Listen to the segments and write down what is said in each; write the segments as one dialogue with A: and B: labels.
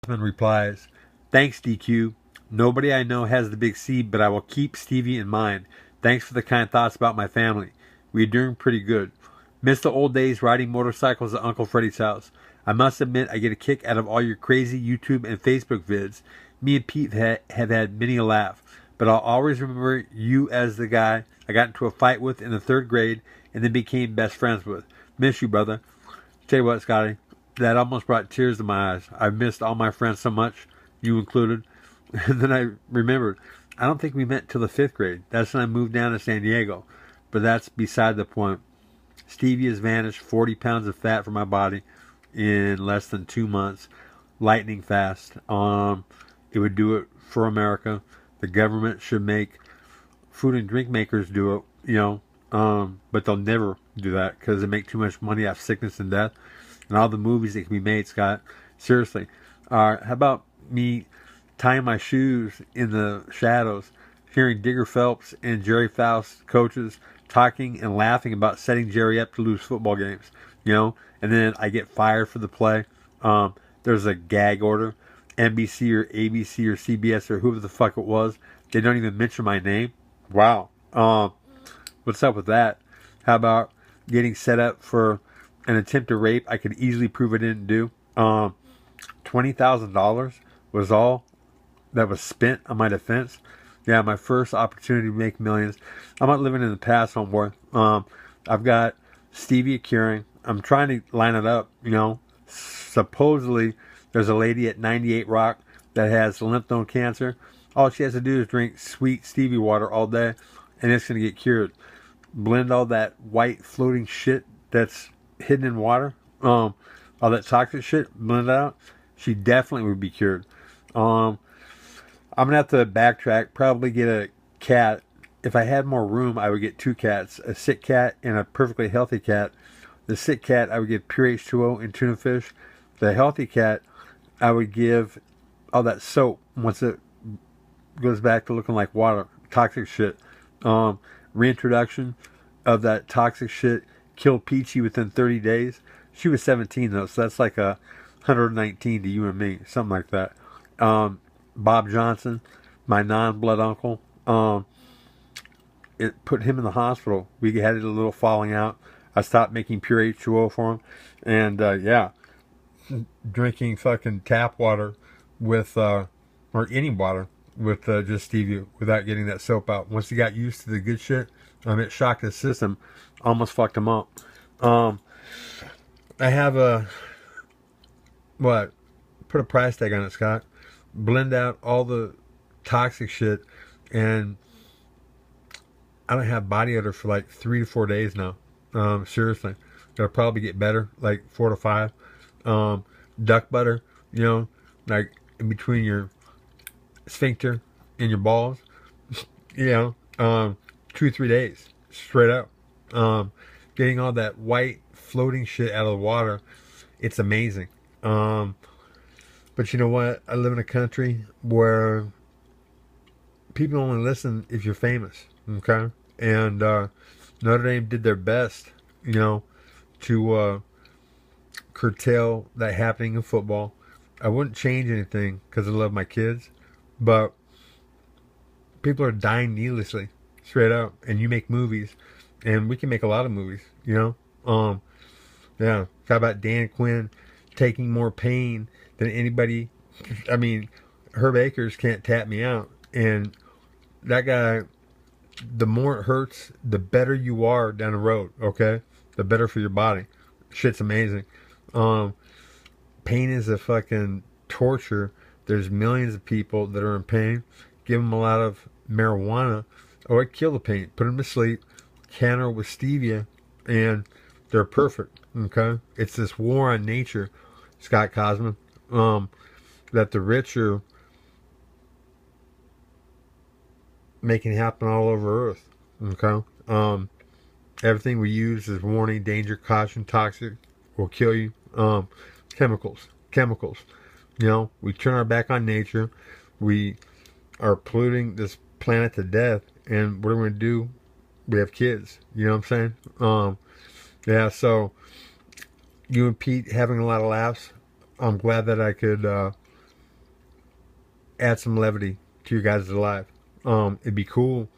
A: And replies, "Thanks, DQ. Nobody I know has the big C, but I will keep Stevie in mind. Thanks for the kind thoughts about my family. We're doing pretty good. Miss the old days riding motorcycles at Uncle Freddy's house. I must admit I get a kick out of all your crazy YouTube and Facebook vids. Me and Pete have had many a laugh, but I'll always remember you as the guy I got into a fight with in the third grade and then became best friends with. Miss you, brother." Tell you what, Scotty, that almost brought tears to my eyes. I missed all my friends so much, you included. And then I remembered, I don't think we met till the fifth grade. That's when I moved down to San Diego. But that's beside the point. Stevie has vanished 40 pounds of fat from my body in less than 2 months. Lightning fast. It would do it for America. The government should make food and drink makers do it, but they'll never do that because they make too much money off sickness and death and all the movies that can be made, Scott. Seriously. How about me tying my shoes in the shadows, hearing Digger Phelps and Gerry Fausts coaches talking and laughing about setting Gerry up to lose football games, and then I get fired for the play. There's a gag order. NBC or ABC or CBS or whoever the fuck it was, they don't even mention my name. Wow. What's up with that? How about getting set up for an attempt to rape I could easily prove I didn't do? $20,000 was all that was spent on my defense. Yeah, my first opportunity to make millions. I'm not living in the past, homeboy. I've got stevia curing. I'm trying to line it up, Supposedly, there's a lady at 98 Rock that has lymph node cancer. All she has to do is drink sweet stevia water all day, and it's going to get cured. Blend all that white floating shit that's hidden in water, all that toxic shit, blend it out. She definitely would be cured. I'm going to have to backtrack, probably get a cat. If I had more room, I would get two cats, a sick cat and a perfectly healthy cat. The sick cat, I would give pure H2O and tuna fish. The healthy cat, I would give all that soap once it goes back to looking like water, toxic shit. Reintroduction of that toxic shit killed Peachy within 30 days. She was 17 though, so that's like a 119 to you and me, something like that. Bob Johnson, my non-blood uncle, it put him in the hospital. We had a little falling out. I stopped making pure H2O for him, and drinking fucking tap water with or any water with just stevia without getting that soap out. Once he got used to the good shit, it shocked his system, almost fucked him up. I have put a price tag on it, Scott. Blend out all the toxic shit, and I don't have body odor for like 3 to 4 days now. Seriously, it'll probably get better, like 4 to 5. Duck butter, like in between your sphincter and your balls, 2 or 3 days straight up. Getting all that white floating shit out of the water, it's amazing. But you know what? I live in a country where people only listen if you're famous, okay? And Notre Dame did their best, to curtail that happening in football. I wouldn't change anything because I love my kids, but people are dying needlessly, straight up. And you make movies, and we can make a lot of movies, How about Dan Quinn taking more pain than anybody? I mean, Herb Akers can't tap me out, and that guy, the more it hurts, the better you are down the road, okay? The better for your body. Shit's amazing. Pain is a fucking torture. There's millions of people that are in pain. Give them a lot of marijuana, or kill the pain. Put them to sleep. Counter with stevia, and they're perfect, okay? It's this war on nature, Scott Cosman, that the rich are making happen all over Earth, okay? Everything we use is warning, danger, caution, toxic, will kill you. Chemicals. We turn our back on nature. We are polluting this planet to death, and what are we going to do? We have kids. You know what I'm saying? So you and Pete having a lot of laughs. I'm glad that I could add some levity to your guys' life. It'd be cool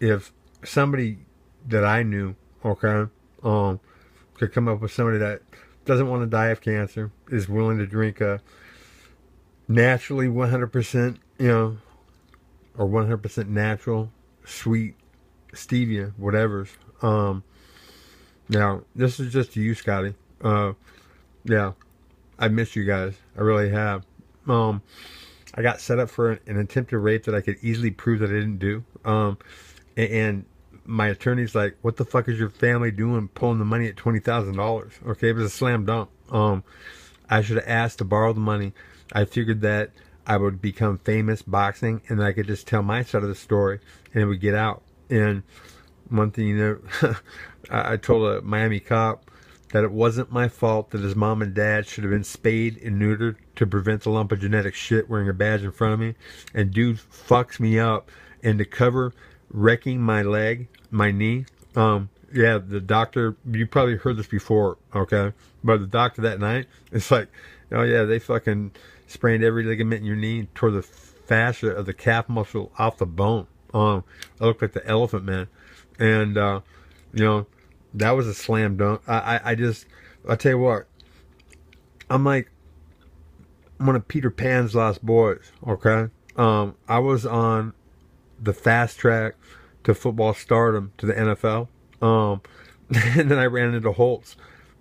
A: if somebody that I knew, okay, could come up with somebody that doesn't want to die of cancer, is willing to drink a naturally 100%, or 100% natural, sweet stevia, whatever's. Now, this is just to you, Scotty. Yeah, I miss you guys. I really have. I got set up for an attempted rape that I could easily prove that I didn't do. And my attorney's like, "What the fuck is your family doing pulling the money at $20,000?" Okay, it was a slam dunk. I should have asked to borrow the money. I figured that I would become famous boxing, and I could just tell my side of the story, and it would get out. And one thing, I told a Miami cop that it wasn't my fault that his mom and dad should have been spayed and neutered to prevent the lump of genetic shit wearing a badge in front of me. And dude fucks me up. And to cover wrecking my leg, my knee, yeah, the doctor, you probably heard this before, okay? But the doctor that night, it's like, oh yeah, they fucking sprained every ligament in your knee and tore the fascia of the calf muscle off the bone. I looked like the Elephant Man. And, that was a slam dunk. I tell you what, I'm like one of Peter Pan's lost boys, okay? I was on the fast track to football stardom, to the NFL. And then I ran into Holtz.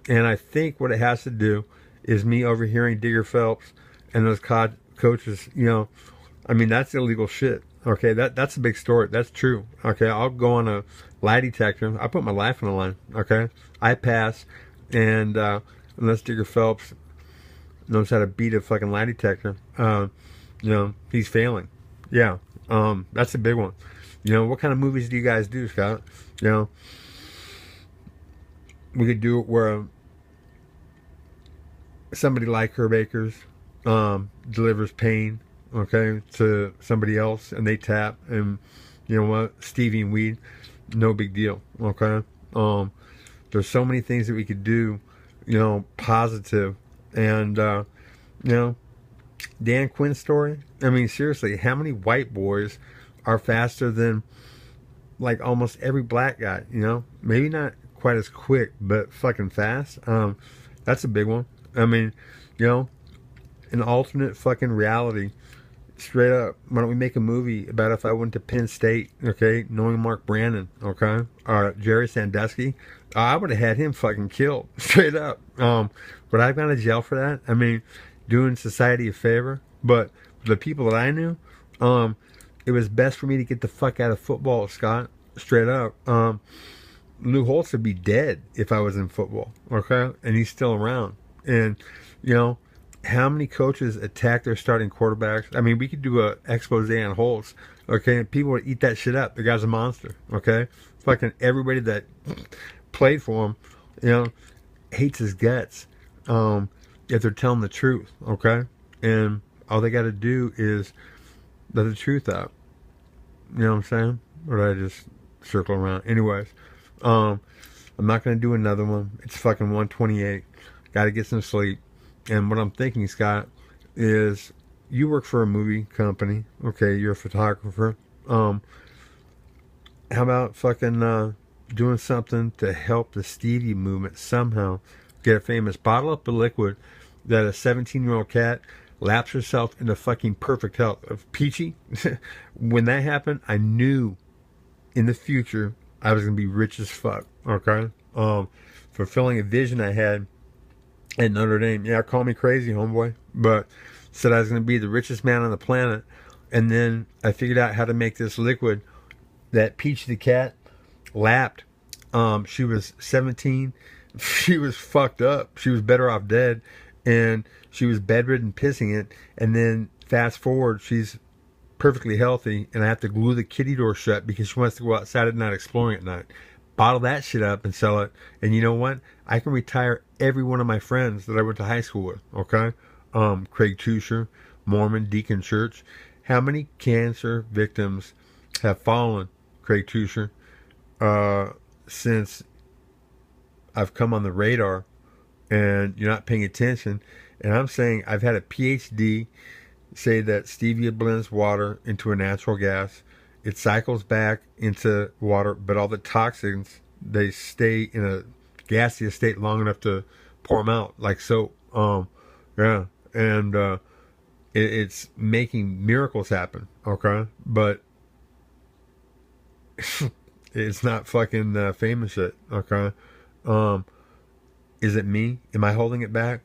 A: And I think what it has to do is me overhearing Digger Phelps and those coaches, I mean, that's illegal shit. Okay, that's a big story. That's true. Okay, I'll go on a lie detector. I put my life on the line. Okay, I pass, and unless Digger Phelps knows how to beat a fucking lie detector, he's failing. Yeah, that's a big one. What kind of movies do you guys do, Scott? We could do it where somebody like Herb Akers delivers pain, okay, to somebody else, and they tap, and you know what, Stevie and weed, no big deal, okay? There's so many things that we could do, positive, and Dan Quinn's story, I mean, seriously, how many white boys are faster than, like, almost every black guy, maybe not quite as quick, but fucking fast. That's a big one. I mean, an alternate fucking reality. Straight up, why don't we make a movie about if I went to Penn State, okay, knowing Mark Brandon, okay, or Jerry Sandusky, I would have had him fucking killed, straight up. Would I have gone to jail for that? I mean, doing society a favor. But the people that I knew, it was best for me to get the fuck out of football, Scott, straight up. Lou Holtz would be dead if I was in football, okay, and he's still around. And, how many coaches attack their starting quarterbacks? I mean, we could do a expose on Holtz, okay? And people would eat that shit up. The guy's a monster, okay? Fucking everybody that played for him, hates his guts if they're telling the truth, okay? And all they got to do is let the truth out. You know what I'm saying? Or did I just circle around? Anyways, I'm not going to do another one. It's fucking 1:28. Got to get some sleep. And what I'm thinking, Scott, is you work for a movie company. Okay, you're a photographer. How about fucking doing something to help the Stevie movement somehow get famous? Bottle up a liquid that a 17-year-old cat laps herself into fucking perfect health. Of Peachy, when that happened, I knew in the future I was going to be rich as fuck. Okay? Fulfilling a vision I had at Notre Dame. Yeah, call me crazy, homeboy. But said I was going to be the richest man on the planet. And then I figured out how to make this liquid that Peach the cat lapped. She was 17. She was fucked up. She was better off dead. And she was bedridden pissing it. And then fast forward, she's perfectly healthy. And I have to glue the kitty door shut because she wants to go outside at night exploring at night. Bottle that shit up and sell it. And you know what? I can retire every one of my friends that I went to high school with. Okay? Craig Tusher, Mormon, Deacon Church. How many cancer victims have fallen, Craig Tusher, since I've come on the radar and you're not paying attention? And I'm saying I've had a PhD say that stevia blends water into a natural gas. It cycles back into water, but all the toxins, they stay in a gaseous state long enough to pour them out, like so. Yeah, and it's making miracles happen. Okay, but it's not fucking famous shit. Okay, is it me? Am I holding it back?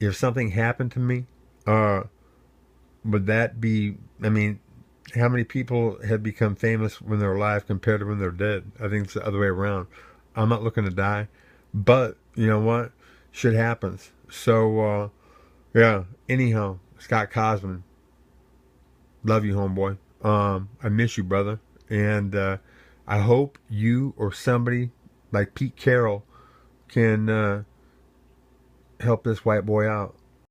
A: If something happened to me, would that be? I mean, how many people have become famous when they're alive compared to when they're dead? I think it's the other way around. I'm not looking to die, but you know what? Shit happens. So, yeah. Anyhow, Scott Cosman, love you, homeboy. I miss you, brother, and I hope you or somebody like Pete Carroll can help this white boy out.